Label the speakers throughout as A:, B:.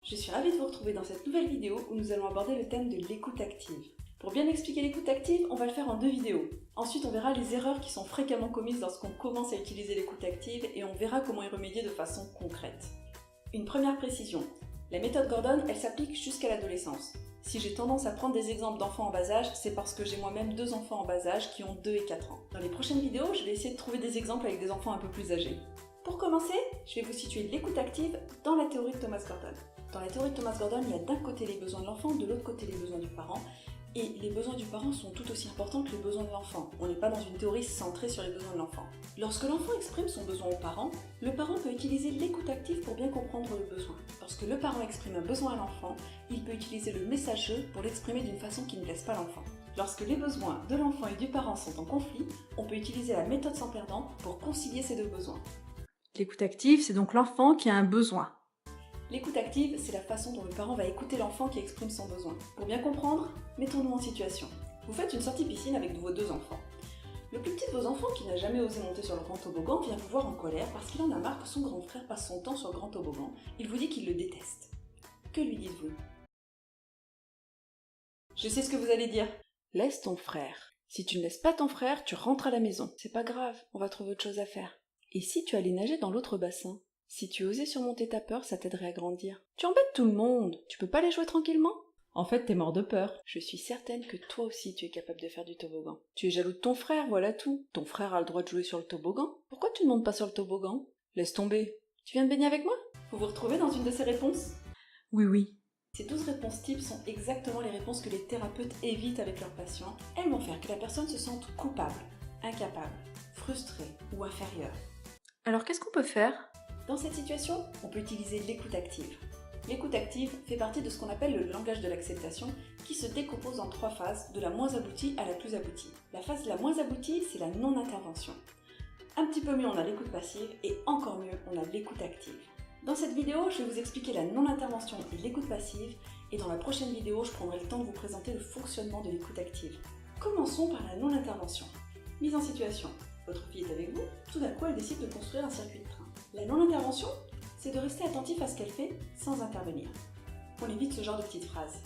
A: Je suis ravie de vous retrouver dans cette nouvelle vidéo où nous allons aborder le thème de l'écoute active. Pour bien expliquer l'écoute active, on va le faire en deux vidéos. Ensuite, on verra les erreurs qui sont fréquemment commises lorsqu'on commence à utiliser l'écoute active et on verra comment y remédier de façon concrète. Une première précision. La méthode Gordon, elle s'applique jusqu'à l'adolescence. Si j'ai tendance à prendre des exemples d'enfants en bas âge, c'est parce que j'ai moi-même 2 enfants en bas âge qui ont 2 et 4 ans. Dans les prochaines vidéos, je vais essayer de trouver des exemples avec des enfants un peu plus âgés. Pour commencer, je vais vous situer l'écoute active dans la théorie de Thomas Gordon. Dans la théorie de Thomas Gordon, il y a d'un côté les besoins de l'enfant, de l'autre côté les besoins du parent. Et les besoins du parent sont tout aussi importants que les besoins de l'enfant. On n'est pas dans une théorie centrée sur les besoins de l'enfant. Lorsque l'enfant exprime son besoin au parent, le parent peut utiliser l'écoute active pour bien comprendre le besoin. Lorsque le parent exprime un besoin à l'enfant, il peut utiliser le message « je » pour l'exprimer d'une façon qui ne blesse pas l'enfant. Lorsque les besoins de l'enfant et du parent sont en conflit, on peut utiliser la méthode sans perdant pour concilier ces deux besoins.
B: L'écoute active, c'est donc l'enfant qui a un besoin.
A: L'écoute active, c'est la façon dont le parent va écouter l'enfant qui exprime son besoin. Pour bien comprendre, mettons-nous en situation. Vous faites une sortie piscine avec vos 2 enfants. Le plus petit de vos enfants, qui n'a jamais osé monter sur le grand toboggan, vient vous voir en colère parce qu'il en a marre que son grand frère passe son temps sur le grand toboggan. Il vous dit qu'il le déteste. Que lui dites-vous? Je sais ce que vous allez dire. Laisse ton frère. Si tu ne laisses pas ton frère, tu rentres à la maison. C'est pas grave, on va trouver autre chose à faire. Et si tu allais nager dans l'autre bassin? Si tu osais surmonter ta peur, ça t'aiderait à grandir. Tu embêtes tout le monde, tu peux pas les jouer tranquillement? En fait, t'es mort de peur. Je suis certaine que toi aussi tu es capable de faire du toboggan. Tu es jaloux de ton frère, voilà tout. Ton frère a le droit de jouer sur le toboggan. Pourquoi tu ne montes pas sur le toboggan? Laisse tomber. Tu viens de baigner avec moi? Vous vous retrouvez dans une de ces réponses?
B: Oui.
A: Ces 12 réponses types sont exactement les réponses que les thérapeutes évitent avec leurs patients. Elles vont faire que la personne se sente coupable, incapable, frustrée ou inférieure.
B: Alors qu'est-ce qu'on peut faire?
A: Dans cette situation, on peut utiliser l'écoute active. L'écoute active fait partie de ce qu'on appelle le langage de l'acceptation, qui se décompose en 3 phases, de la moins aboutie à la plus aboutie. La phase la moins aboutie, c'est la non-intervention. Un petit peu mieux, on a l'écoute passive, et encore mieux, on a l'écoute active. Dans cette vidéo, je vais vous expliquer la non-intervention et l'écoute passive, et dans la prochaine vidéo, je prendrai le temps de vous présenter le fonctionnement de l'écoute active. Commençons par la non-intervention. Mise en situation. Votre fille est avec vous, tout d'un coup elle décide de construire un circuit de train. La non-intervention, c'est de rester attentif à ce qu'elle fait sans intervenir. On évite ce genre de petites phrases.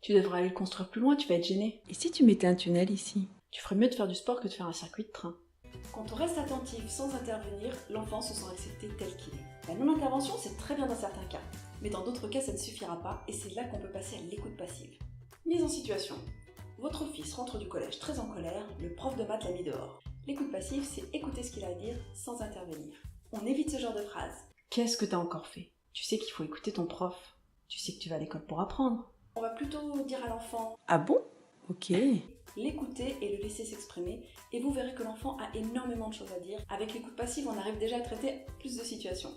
A: Tu devrais aller le construire plus loin, tu vas être gêné.
B: Et si tu mettais un tunnel ici?
A: Tu ferais mieux de faire du sport que de faire un circuit de train. Quand on reste attentif sans intervenir, l'enfant se sent accepté tel qu'il est. La non-intervention, c'est très bien dans certains cas, mais dans d'autres cas, ça ne suffira pas et c'est là qu'on peut passer à l'écoute passive. Mise en situation. Votre fils rentre du collège très en colère, le prof de maths l'a mis dehors. L'écoute passive, c'est écouter ce qu'il a à dire sans intervenir. On évite ce genre de phrase. Qu'est-ce que t'as encore fait? Tu sais qu'il faut écouter ton prof. Tu sais que tu vas à l'école pour apprendre. On va plutôt dire à l'enfant
B: Ah bon? Ok.
A: l'écouter et le laisser s'exprimer, et vous verrez que l'enfant a énormément de choses à dire. Avec l'écoute passive, on arrive déjà à traiter plus de situations.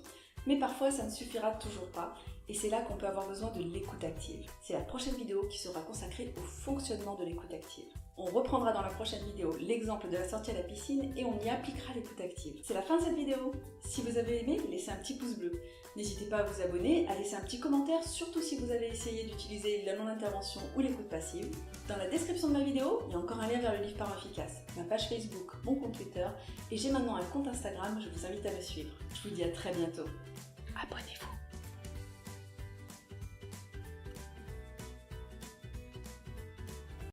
A: Mais parfois, ça ne suffira toujours pas, et c'est là qu'on peut avoir besoin de l'écoute active. C'est la prochaine vidéo qui sera consacrée au fonctionnement de l'écoute active. On reprendra dans la prochaine vidéo l'exemple de la sortie à la piscine et on y appliquera l'écoute active. C'est la fin de cette vidéo. Si vous avez aimé, laissez un petit pouce bleu. N'hésitez pas à vous abonner, à laisser un petit commentaire, surtout si vous avez essayé d'utiliser la non-intervention ou l'écoute passive. Dans la description de ma vidéo, il y a encore un lien vers le livre Parents efficaces, ma page Facebook, mon compte Twitter, et j'ai maintenant un compte Instagram, je vous invite à me suivre. Je vous dis à très bientôt. Abonnez-vous.